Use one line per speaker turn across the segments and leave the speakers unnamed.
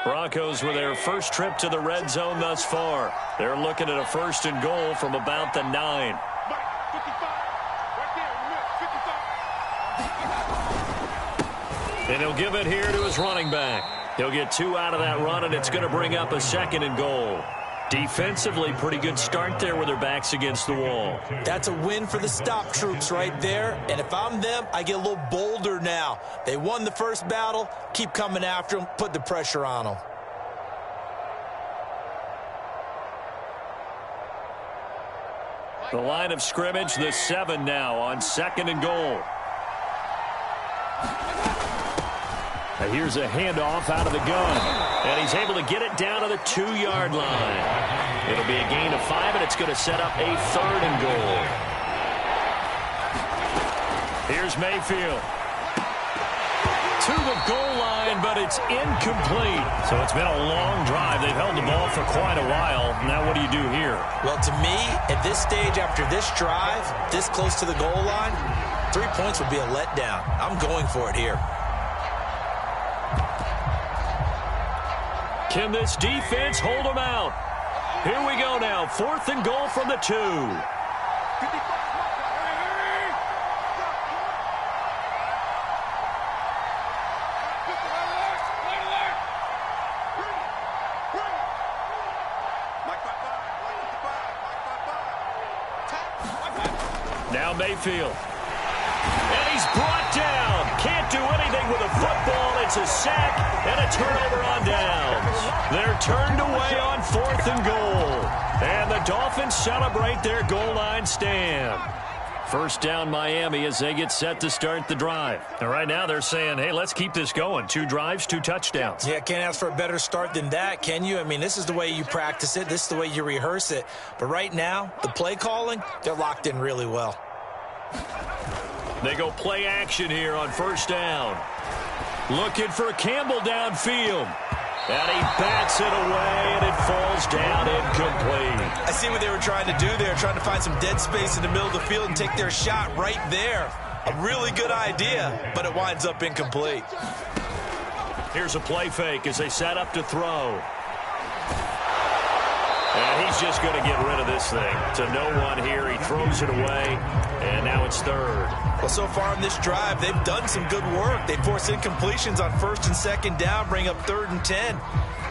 Broncos with their first trip to the red zone thus far. They're looking at a 1st and goal from about the 9. And he'll give it here to his running back. He'll get 2 out of that run, and it's going to bring up a 2nd and goal. Defensively, pretty good start there with their backs against the wall.
That's a win for the stop troops right there. And if I'm them, I get a little bolder now. They won the first battle. Keep coming after them. Put the pressure on them.
The line of scrimmage, the 7 now on 2nd and goal. Now here's a handoff out of the gun. And he's able to get it down to the 2-yard line. It'll be a gain of 5, and it's going to set up a 3rd and goal. Here's Mayfield. To the goal line, but it's incomplete. So it's been a long drive. They've held the ball for quite a while. Now what do you do here?
Well, to me, at this stage after this drive, this close to the goal line, 3 points would be a letdown. I'm going for it here.
Can this defense hold them out? Here we go now. 4th and goal from the 2. Now Mayfield. And he's brought down. Can't do anything with a football. It's a sack and a turnover on downs. They're turned away on 4th and goal. And the Dolphins celebrate their goal line stand. First down Miami as they get set to start the drive. And right now they're saying, hey, let's keep this going. 2 drives, 2 touchdowns.
Yeah, can't ask for a better start than that, can you? I mean, this is the way you practice it. This is the way you rehearse it. But right now, the play calling, they're locked in really well.
They go play action here on 1st down. Looking for Campbell downfield. And he bats it away, and it falls down incomplete.
I see what they were trying to do there, trying to find some dead space in the middle of the field and take their shot right there. A really good idea, but it winds up incomplete.
Here's a play fake as they set up to throw. And he's just going to get rid of this thing. To no one here. He throws it away, and now it's 3rd.
Well, so far in this drive, they've done some good work. They force incompletions on 1st and 2nd down, bring up 3rd and 10.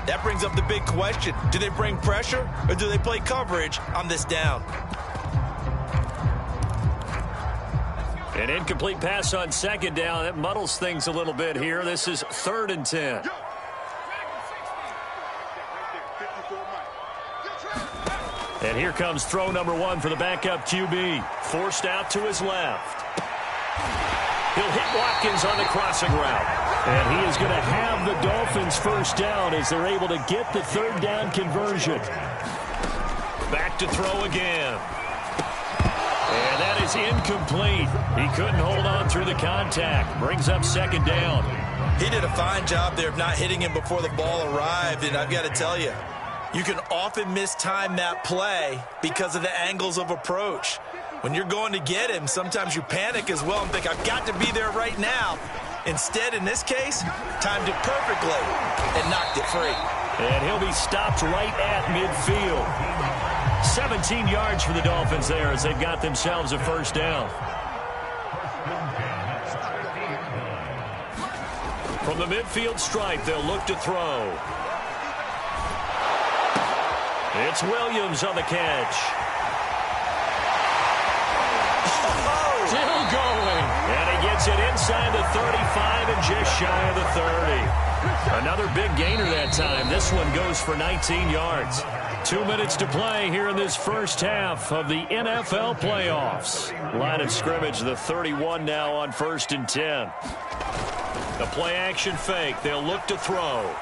That brings up the big question. Do they bring pressure, or do they play coverage on this down?
An incomplete pass on 2nd down. That muddles things a little bit here. This is 3rd and 10. And here comes throw number 1 for the backup QB. Forced out to his left. He'll hit Watkins on the crossing route. And he is going to have the Dolphins first down as they're able to get the 3rd down conversion. Back to throw again. And that is incomplete. He couldn't hold on through the contact. Brings up 2nd down.
He did a fine job there of not hitting him before the ball arrived. And I've got to tell you, you can often mistime that play because of the angles of approach. When you're going to get him, sometimes you panic as well and think, I've got to be there right now. Instead, in this case, timed it perfectly and knocked it free.
And he'll be stopped right at midfield. 17 yards for the Dolphins there as they've got themselves a 1st down. From the midfield stripe, they'll look to throw. It's Williams on the catch. Still going. And he gets it inside the 35 and just shy of the 30. Another big gainer that time. This one goes for 19 yards. 2 minutes to play here in this first half of the NFL playoffs. Line of scrimmage, the 31 now on 1st and 10. The play action fake. They'll look to throw.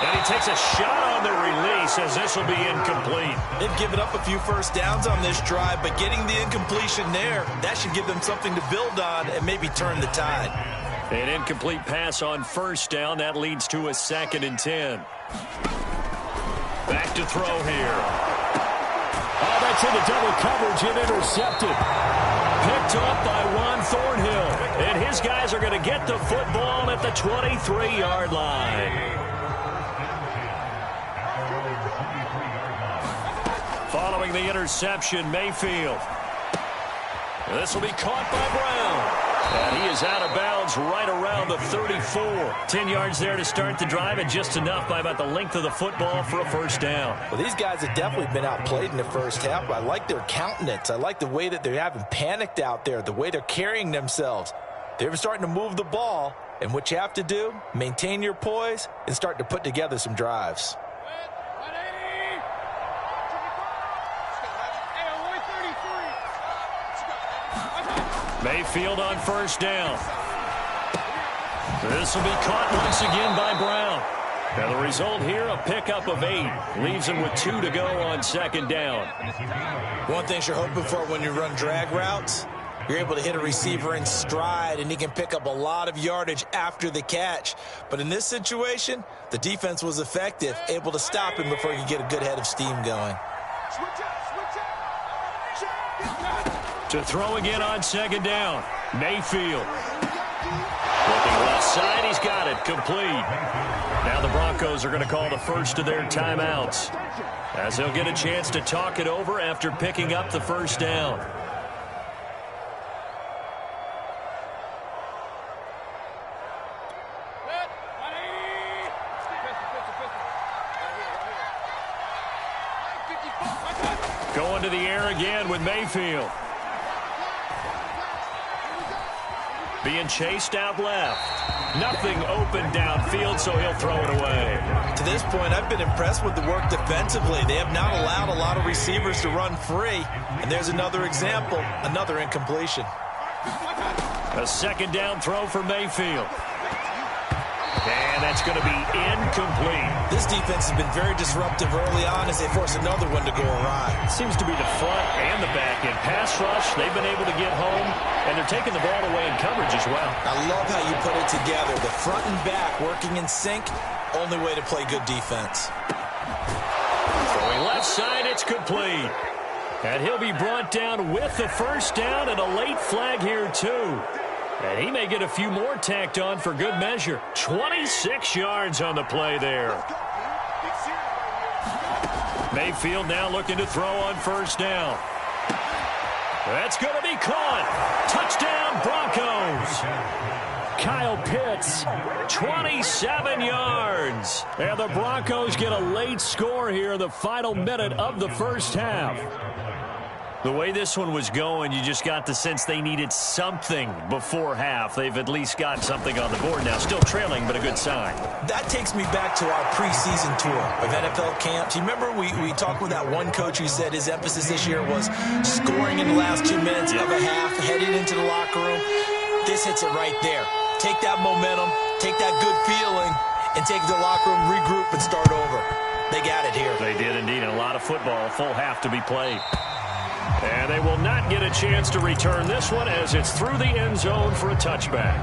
And he takes a shot on the release as this will be incomplete.
They've given up a few first downs on this drive, but getting the incompletion there, that should give them something to build on and maybe turn the tide.
An incomplete pass on 1st down. That leads to a 2nd and 10. Back to throw here. Oh, that's into double coverage and intercepted. Picked off by Juan Thornhill. And his guys are going to get the football at the 23-yard line. Following the interception, Mayfield. This will be caught by Brown. And he is out of bounds right around the 34. 10 yards there to start the drive, and just enough by about the length of the football for a first down.
Well, these guys have definitely been outplayed in the first half. I like their countenance. I like the way that they haven't panicked out there, the way they're carrying themselves. They're starting to move the ball, and what you have to do, maintain your poise and start to put together some drives.
Mayfield on first down. This will be caught once again by Brown. And the result here, a pickup of 8. Leaves him with 2 to go on second down.
One thing you're hoping for when you run drag routes, you're able to hit a receiver in stride, and he can pick up a lot of yardage after the catch. But in this situation, the defense was effective, able to stop him before he could get a good head of steam going.
To throw again on second down. Mayfield. Looking left side, he's got it. Complete. Now the Broncos are going to call the first of their timeouts, as he'll get a chance to talk it over after picking up the first down. Going to the air again with Mayfield. Being chased out left. Nothing open downfield, so he'll throw it away.
To this point, I've been impressed with the work defensively. They have not allowed a lot of receivers to run free. And there's another example, another incompletion.
A second down throw for Mayfield. And that's going to be incomplete.
This defense has been very disruptive early on as they force another one to go awry.
Seems to be the front and the back end. Pass rush, they've been able to get home, and they're taking the ball away in coverage as well.
I love how you put it together. The front and back working in sync, only way to play good defense.
Throwing left side, it's complete. And he'll be brought down with the first down, and a late flag here too. And he may get a few more tacked on for good measure. 26 yards on the play there. Mayfield now looking to throw on first down. That's going to be caught. Touchdown, Broncos. Kyle Pitts, 27 yards. And the Broncos get a late score here in the final minute of the first half. The way this one was going, you just got the sense they needed something before half. They've at least got something on the board now. Still trailing, but a good sign.
That takes me back to our preseason tour of NFL camps. You remember we talked with that one coach who said his emphasis this year was scoring in the last 2 minutes of a half, heading into the locker room. This hits it right there. Take that momentum, take that good feeling, and take it to the locker room, regroup, and start over. They got it here.
They did indeed, and a lot of football, a full half to be played. And they will not get a chance to return this one as it's through the end zone for a touchback.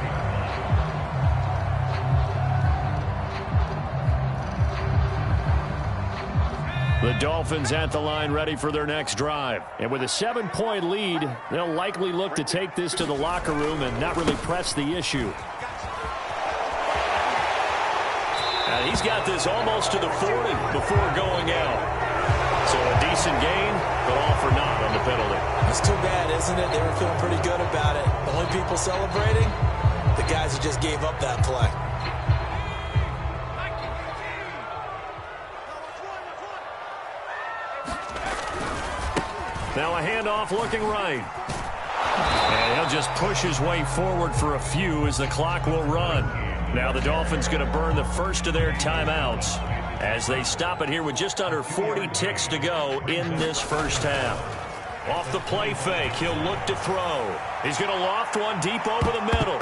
The Dolphins at the line ready for their next drive. And with a 7-point lead, they'll likely look to take this to the locker room and not really press the issue. And he's got this almost to the 40 before going out. So a decent gain, but all for naught on the penalty.
It's too bad, isn't it? They were feeling pretty good about it. The only people celebrating, the guys who just gave up that play.
Now a handoff looking right. And he'll just push his way forward for a few as the clock will run. Now the Dolphins going to burn the first of their timeouts as they stop it here with just under 40 ticks to go in this first half. Off the play fake, he'll look to throw. He's going to loft one deep over the middle.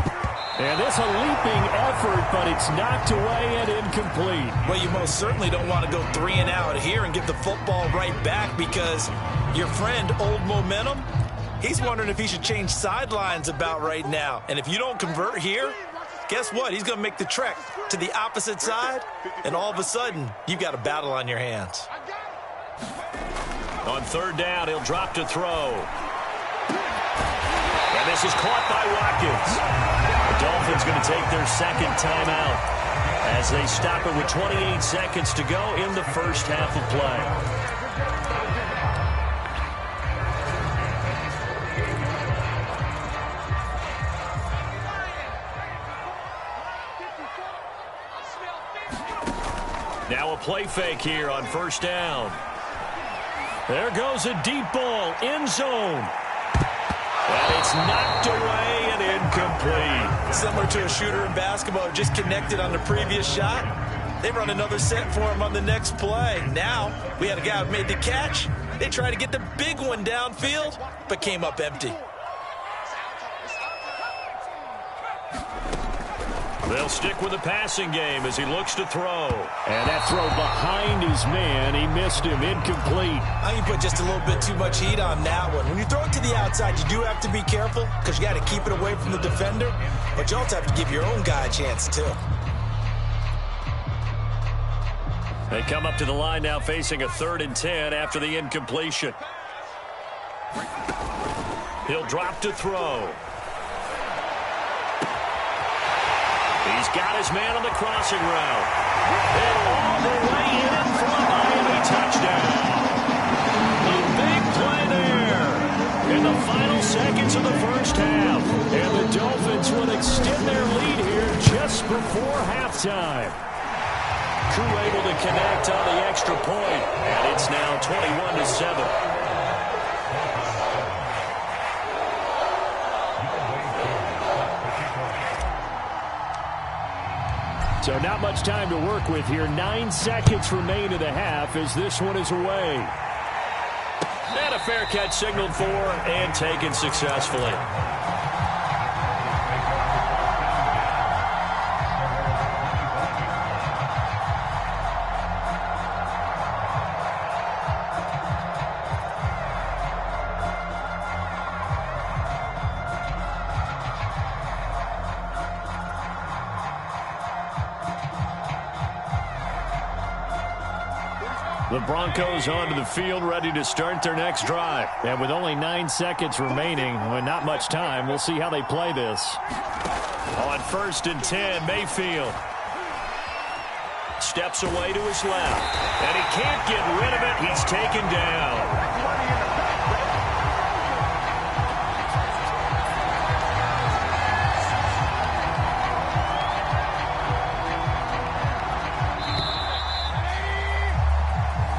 And it's a leaping effort, but it's knocked away and incomplete.
Well, you most certainly don't want to go 3 and out here and give the football right back because your friend, Old Momentum, he's wondering if he should change sidelines about right now. And if you don't convert here, guess what? He's going to make the trek to the opposite side, and all of a sudden, you've got a battle on your hands.
On third down, he'll drop to throw. This is caught by Watkins. The Dolphins going to take their second timeout as they stop it with 28 seconds to go in the first half of play. Now a play fake here on first down. There goes a deep ball, end zone. And it's knocked away and incomplete.
Similar to a shooter in basketball who just connected on the previous shot. They run another set for him on the next play. Now we had a guy who made the catch. They tried to get the big one downfield, but came up empty.
They'll stick with the passing game as he looks to throw. And that throw behind his man. He missed him. Incomplete.
I think you put just a little bit too much heat on that one. When you throw it to the outside, you do have to be careful because you got to keep it away from the defender. But you also have to give your own guy a chance, too.
They come up to the line now facing a 3rd and 10 after the incompletion. He'll drop to throw. He's got his man on the crossing route. And all the way in for a Miami touchdown. A big play there in the final seconds of the first half. And the Dolphins will extend their lead here just before halftime. Crew able to connect on the extra point. And it's now 21-7. So not much time to work with here. 9 seconds remain in the half as this one is away. And a fair catch signaled for and taken successfully. The Broncos onto the field ready to start their next drive. And with only 9 seconds remaining, with not much time, we'll see how they play this. On 1st and 10, Mayfield steps away to his left. And he can't get rid of it. He's taken down.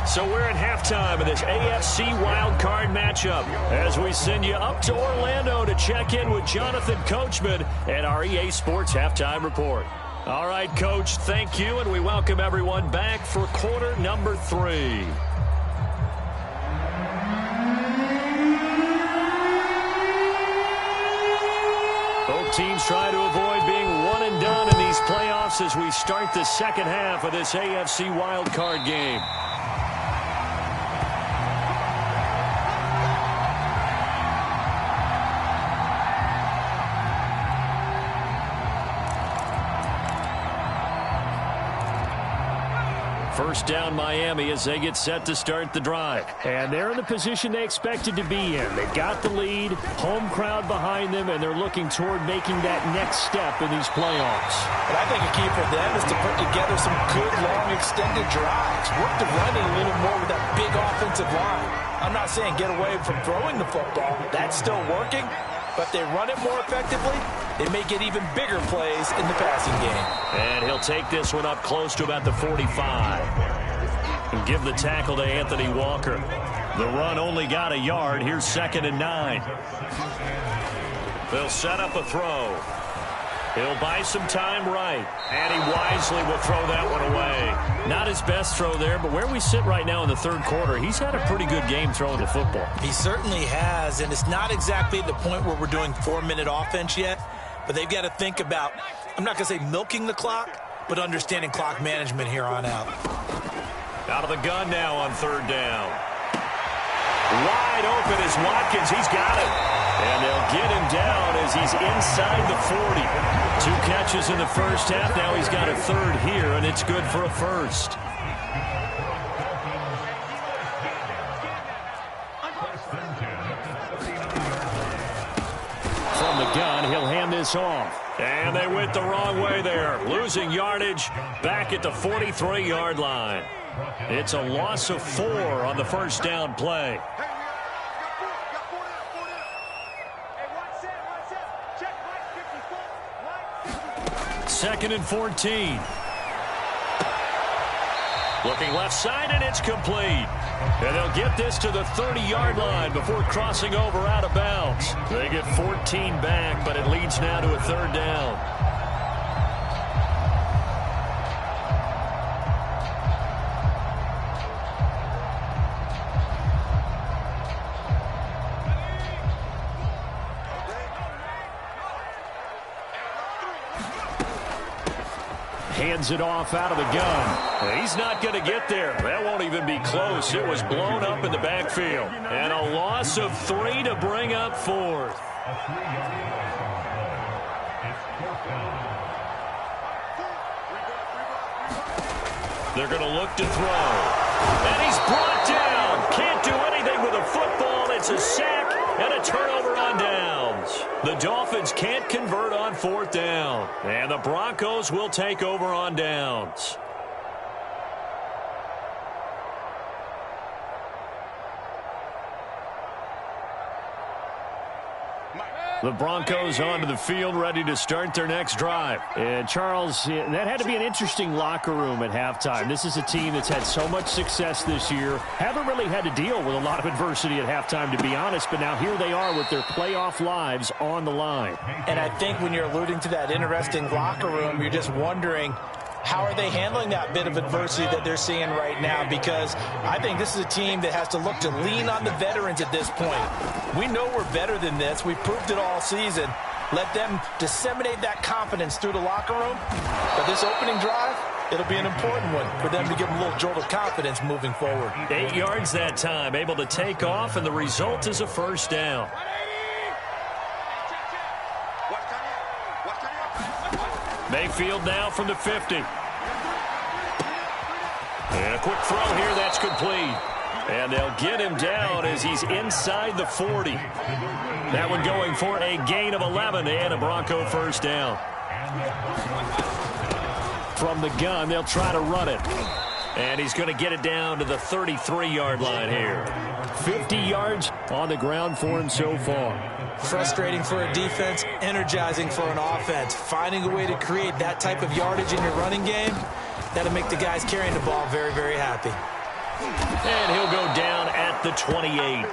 So we're at halftime of this AFC wildcard matchup as we send you up to Orlando to check in with Jonathan Coachman and our EA Sports Halftime Report. All right, Coach, thank you, and we welcome everyone back for quarter number 3. Both teams try to avoid being one and done in these playoffs as we start the second half of this AFC wildcard game. First down Miami as they get set to start the drive. And they're in the position they expected to be in. They've got the lead, home crowd behind them, and they're looking toward making that next step in these playoffs.
But I think a key for them is to put together some good, long, extended drives. Work the running a little more with that big offensive line. I'm not saying get away from throwing the football. That's still working. But if they run it more effectively, they may get even bigger plays in the passing game.
And he'll take this one up close to about the 45. And give the tackle to Anthony Walker. The run only got a yard. Here's 2nd and 9. They'll set up a throw. He'll buy some time right. And he wisely will throw that one away. Not his best throw there, but where we sit right now in the 3rd quarter, he's had a pretty good game throwing the football.
He certainly has, and it's not exactly the point where we're doing 4-minute offense yet, but they've got to think about, I'm not going to say milking the clock, but understanding clock management here on out.
Out of the gun now on 3rd down. Wide open is Watkins. He's got it. And they'll get him down as he's inside the 40. 2 catches in the first half. Now he's got a 3rd here, and it's good for a 1st. From this off. And they went the wrong way there, losing yardage back at the 43-yard line. It's a loss of 4 on the first down play. Second and 14. Looking left side, and it's complete. And they'll get this to the 30-yard line before crossing over out of bounds. They get 14 back, but it leads now to a third down. Hands it off out of the gun. He's not going to get there. That won't even be close. It was blown up in the backfield. And a loss of 3 to bring up 4th. They're going to look to throw. And he's brought down. Can't do anything with a football. It's a sack and a turnover on downs. The Dolphins can't convert on 4th down. And the Broncos will take over on downs. The Broncos onto the field, ready to start their next drive.
And, Charles, that had to be an interesting locker room at halftime. This is a team that's had so much success this year. Haven't really had to deal with a lot of adversity at halftime, to be honest. But now here they are with their playoff lives on the line.
And I think when you're alluding to that interesting locker room, you're just wondering, how are they handling that bit of adversity that they're seeing right now? Because I think this is a team that has to look to lean on the veterans at this point. We know we're better than this. We've proved it all season. Let them disseminate that confidence through the locker room. But this opening drive, it'll be an important one for them to give them a little jolt of confidence moving forward.
8 yards that time, able to take off, and the result is a first down. Mayfield now from the 50. And a quick throw here, that's complete. And they'll get him down as he's inside the 40. That one going for a gain of 11 and a Bronco first down. From the gun, they'll try to run it. And he's going to get it down to the 33-yard line here. 50 yards on the ground for him so far.
Frustrating for a defense, energizing for an offense. Finding a way to create that type of yardage in your running game, that'll make the guys carrying the ball very, very happy.
And he'll go down at the 28.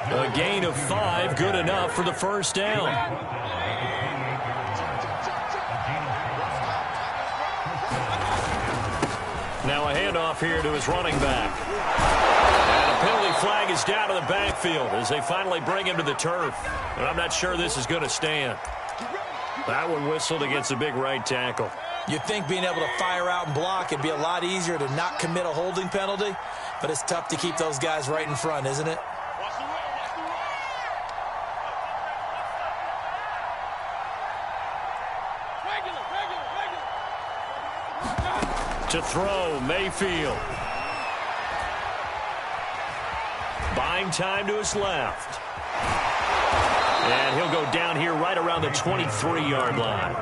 A gain of 5, good enough for the first down. Now a handoff here to his running back. And a penalty flag is down to the backfield as they finally bring him to the turf. And I'm not sure this is going to stand. That one whistled against the big right tackle.
You'd think being able to fire out and block it'd be a lot easier to not commit a holding penalty, but it's tough to keep those guys right in front, isn't it?
To throw, Mayfield. Buying time to his left. And he'll go down here right around the 23-yard line.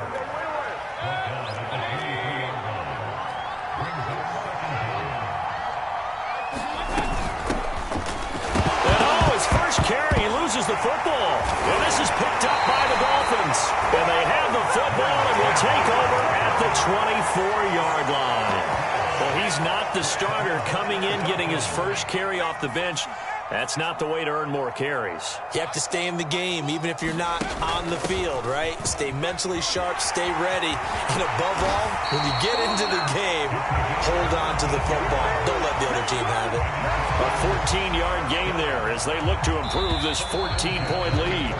Carry, he loses the football. And this is picked up by the Dolphins. And they have the football and will take over at the 24-yard line. Well, he's not the starter coming in, getting his first carry off the bench. That's not the way to earn more carries.
You have to stay in the game, even if you're not on the field, right? Stay mentally sharp, stay ready. And above all, when you get into the game, hold on to the football. Don't let the other team have it.
A 14-yard gain there as they look to improve this 14-point lead.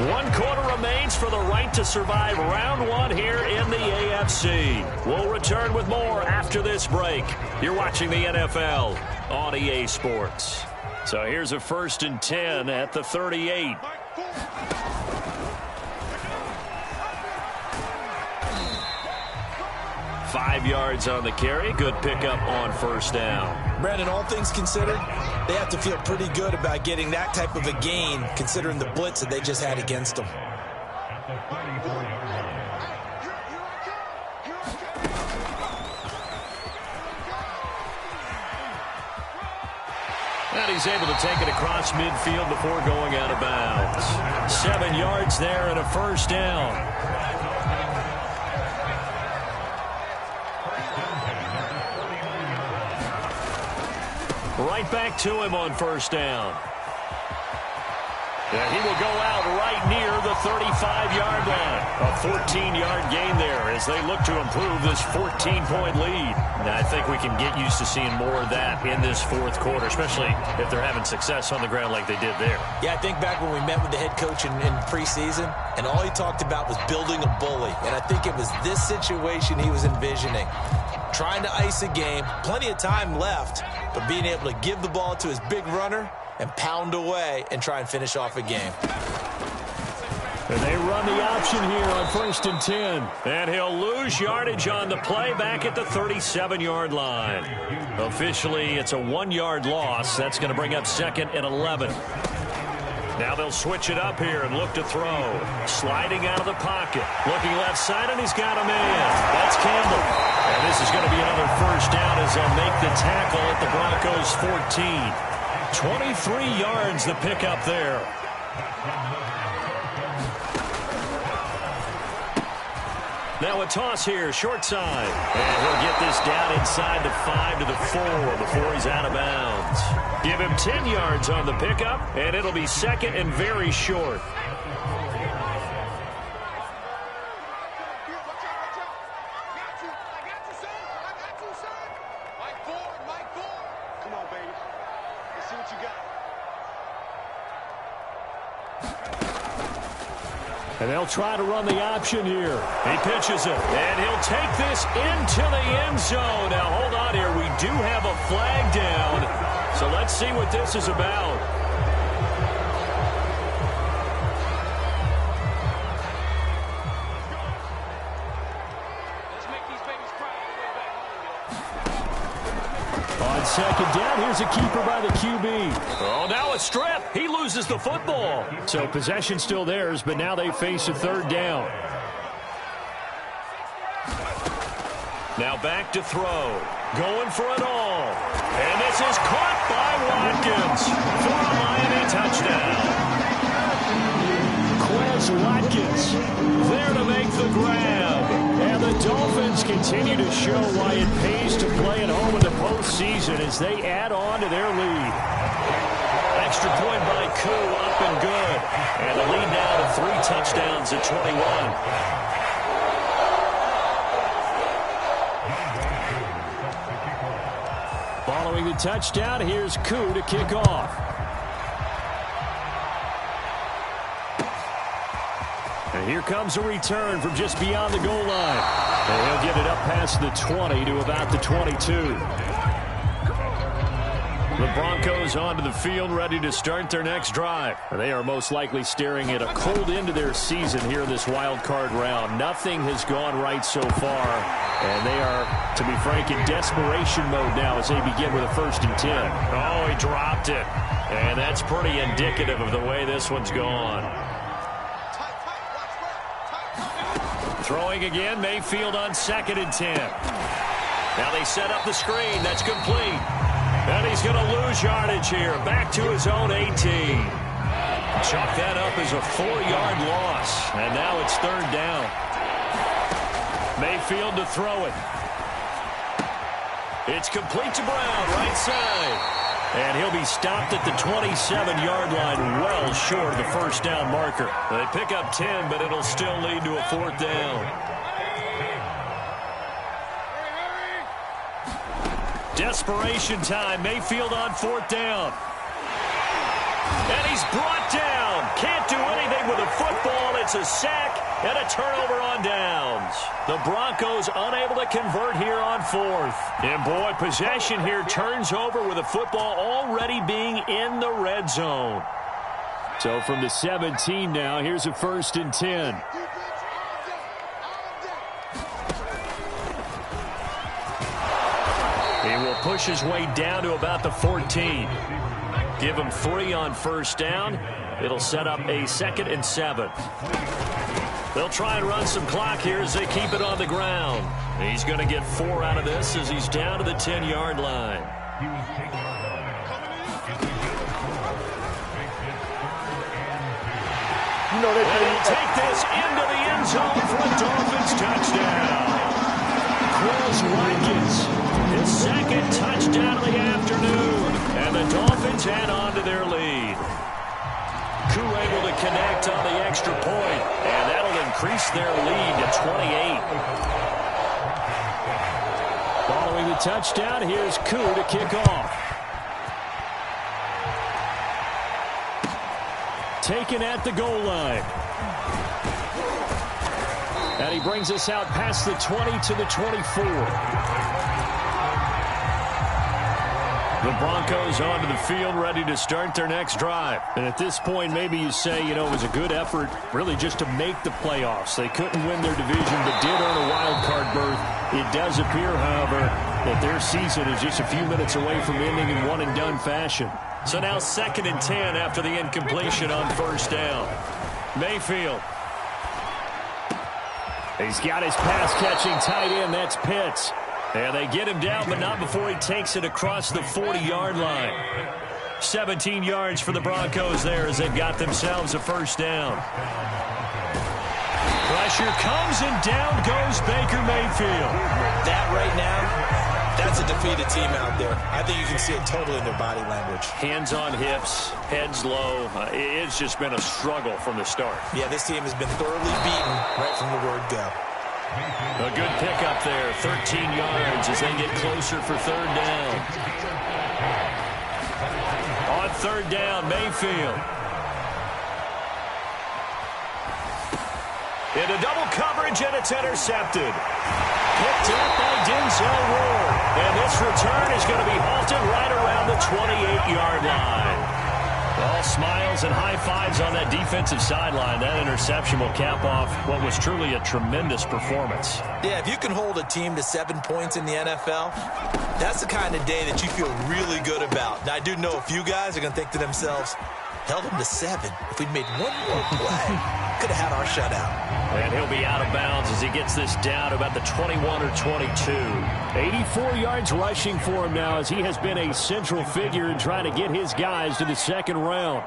1 quarter remains for the right to survive round 1 here in the AFC. We'll return with more after this break. You're watching the NFL on EA Sports. So here's a 1st and 10 at the 38. Five yards on the carry. Good pickup on first down.
Brandon, all things considered, they have to feel pretty good about getting that type of a gain, considering the blitz that they just had against them.
And he's able to take it across midfield before going out of bounds. 7 yards there and a first down. Right back to him on first down. And he will go out right near the 35-yard line. A 14-yard gain there as they look to improve this 14-point lead. Now, I think we can get used to seeing more of that in this fourth quarter, especially if they're having success on the ground like they did there.
Yeah, I think back when we met with the head coach in preseason, and all he talked about was building a bully. And I think it was this situation he was envisioning. Trying to ice a game, plenty of time left, but being able to give the ball to his big runner and pound away and try and finish off a game.
And they run the option here on 1st and 10.
And he'll lose yardage on the play back at the 37-yard line. Officially, it's a 1-yard loss. That's going to bring up 2nd and 11. Now they'll switch it up here and look to throw. Sliding out of the pocket. Looking left side, and he's got him in. That's Campbell. And this is going to be another first down as they'll make the tackle at the Broncos' 14. 23 yards the pickup there. Now a toss here, short side. And he'll get this down inside the 5 to the 4 before he's out of bounds. Give him 10 yards on the pickup, and it'll be 2nd and very short.
And they'll try to run the option here.
He pitches it, and he'll take this into the end zone. Now, hold on here. We do have a flag down, so let's see what this is about.
On 2nd down, here's a keeper by the QB.
Oh, now a strip. He loses the football.
So possession still theirs, but now they face a 3rd down.
Now back to throw. Going for it all. And this is caught by Watkins for a Miami touchdown.
Quez Watkins there to make the grab. And the Dolphins continue to show why it pays to play at home in the postseason as they add on to their lead.
Extra point by Koo, up and good. And the lead now to 3 touchdowns at 21.
Following the touchdown, here's Koo to kick off. And here comes a return from just beyond the goal line. And he'll get it up past the 20 to about the 22.
The Broncos onto the field, ready to start their next drive.
They are most likely staring at a cold end to their season here in this wild card round. Nothing has gone right so far, and they are, to be frank, in desperation mode now as they begin with a 1st and 10.
Oh, he dropped it. And that's pretty indicative of the way this one's gone. Throwing again, Mayfield on 2nd and 10. Now they set up the screen. That's complete. And he's going to lose yardage here. Back to his own 18. Chalk that up as a 4-yard loss. And now it's 3rd down. Mayfield to throw it. It's complete to Brown, right side. And he'll be stopped at the 27-yard line, well short of the first down marker. They pick up 10, but it'll still lead to a 4th down. Desperation time. Mayfield on 4th down. And he's brought down. Can't do anything with the football. It's a sack and a turnover on downs. The Broncos unable to convert here on 4th. And boy, possession here turns over with the football already being in the red zone.
So from the 17 now, here's a 1st and 10.
He will push his way down to about the 14. Give him 3 on 1st down. It'll set up a 2nd and 7. They'll try and run some clock here as they keep it on the ground. He's going to get 4 out of this as he's down to the 10-yard line. And he'll take this into the end zone for a Dolphins touchdown. Quills Watkins, his second touchdown of the afternoon. And the Dolphins add on to their lead. Koo able to connect on the extra point, and that'll increase their lead to 28.
Following the touchdown, here's Koo to kick off. Taken at the goal line. And he brings us out past the 20 to the 24.
The Broncos onto the field, ready to start their next drive.
And at this point, maybe you say, you know, it was a good effort really just to make the playoffs. They couldn't win their division, but did earn a wild card berth. It does appear, however, that their season is just a few minutes away from ending in one-and-done fashion.
So now 2nd and 10 after the incompletion on first down. Mayfield.
He's got his pass-catching tight end. That's Pitts.
And they get him down, but not before he takes it across the 40-yard line. 17 yards for the Broncos there as they've got themselves a first down. Pressure comes, and down goes Baker Mayfield.
That right now, that's a defeated team out there. I think you can see it totally in their body language.
Hands on hips, heads low. It's just been a struggle from the start.
Yeah, this team has been thoroughly beaten right from the word go.
A good pickup there, 13 yards as they get closer for third down. On third down, Mayfield. Into double coverage, and it's intercepted. Picked up by Denzel Ward. And this return is going to be halted right around the 28-yard line. All smiles and high fives on that defensive sideline. That interception will cap off what was truly a tremendous performance.
Yeah, if you can hold a team to 7 points in the NFL, that's the kind of day that you feel really good about. Now, I do know a few guys are going to think to themselves, held them to 7. If we'd made one more play, could have had our shutout.
And he'll be out of bounds as he gets this down about the 21 or 22.
84 yards rushing for him now as he has been a central figure in trying to get his guys to the second round.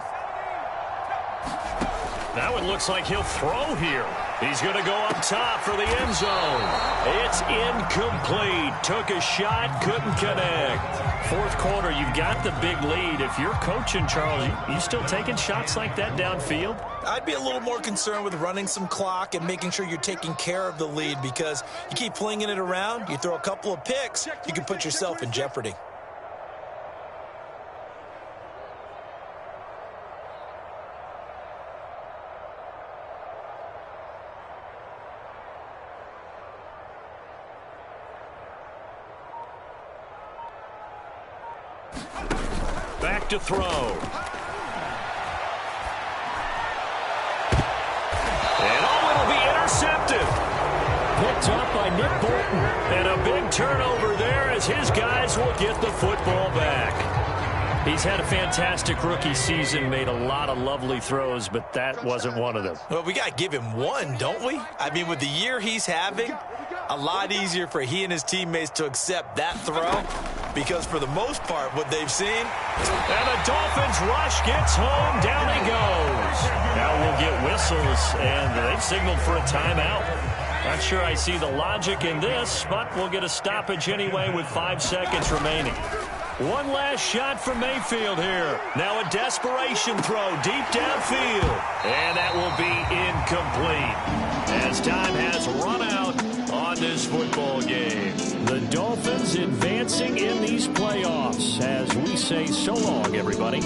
Now it looks like he'll throw here. He's going to go up top for the end zone. It's incomplete. Took a shot, couldn't connect. Fourth quarter, you've got the big lead. If you're coaching, Charles, you still taking shots like that downfield?
I'd be a little more concerned with running some clock and making sure you're taking care of the lead, because you keep flinging it around, you throw a couple of picks, you can put yourself in jeopardy.
Back to throw. And it'll be intercepted.
Picked up by Nick Bolton.
And a big turnover there as his guys will get the football back. He's had a fantastic rookie season, made a lot of lovely throws, but that wasn't one of them.
Well, we got to give him one, don't we? I mean, with the year he's having, a lot easier for he and his teammates to accept that throw, because for the most part, what they've seen.
And the Dolphins rush gets home. Down he goes. Now we'll get whistles, and they've signaled for a timeout. Not sure I see the logic in this, but we'll get a stoppage anyway with 5 seconds remaining. One last shot for Mayfield here. Now a desperation throw deep downfield. And that will be incomplete as time has run out on this football game.
The Dolphins advancing in these playoffs as we say so long, everybody.